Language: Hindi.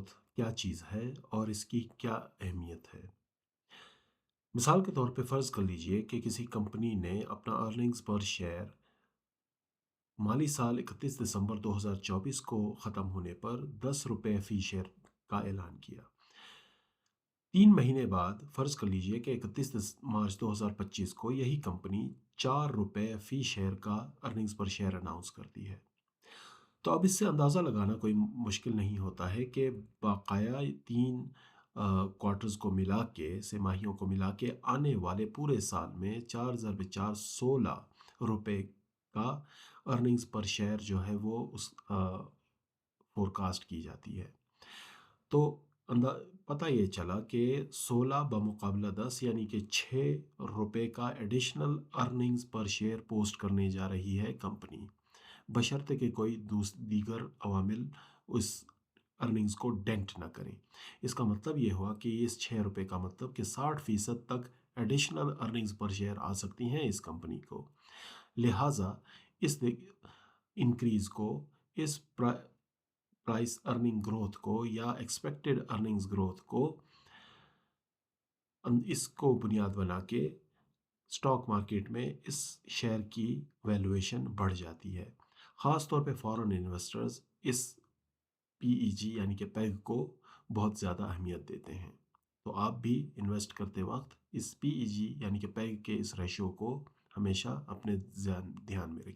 ग्रोथ क्या चीज़ है और इसकी क्या अहमियत है। मिसाल के तौर पे फ़र्ज़ कर लीजिए कि किसी कंपनी ने अपना अर्निंग्स पर शेयर माली साल 31 दिसंबर 2024 को ख़त्म होने पर ₹10 फ़ी शेयर का ऐलान किया। 3 महीने बाद फ़र्ज़ कर लीजिए कि 31 मार्च 2025 को यही कंपनी ₹4 फ़ी शेयर का अर्निंग्स पर शेयर अनाउंस करती है। तो अब इससे अंदाज़ा लगाना कोई मुश्किल नहीं होता है कि बकाया 3 क्वार्टर्स को मिला के, तिमाहियों को मिला के आने वाले पूरे साल में 4,416 रुपए का अर्निंग्स पर शेयर जो है वो फ़ोरकास्ट की जाती है। तो अंदा पता ये चला कि 16 बमुकाबला 10 यानी कि ₹6 का एडिशनल अर्निंग्स पर शेयर पोस्ट करने जा रही है कंपनी। बशर्ते कि कोई दीगर अवामिल उस अर्निंग्स को डेंट ना करें। इसका मतलब ये हुआ कि इस ₹6 का मतलब कि 60% तक एडिशनल अर्निंग्स पर शेयर आ सकती हैं इस कंपनी को। लिहाजा इस इंक्रीज़ को, इस प्राइस अर्निंग ग्रोथ को या एक्सपेक्टेड अर्निंग्स ग्रोथ को इसको बुनियाद बना के स्टॉक मार्केट में इस शेयर की वैल्यूएशन बढ़ जाती है। ख़ास तौर पे फॉरेन इन्वेस्टर्स इस पीईजी यानी कि पैग को बहुत ज़्यादा अहमियत देते हैं। तो आप भी इन्वेस्ट करते वक्त इस पीईजी यानी कि पैग के इस रेशियो को हमेशा अपने ध्यान में रखिए।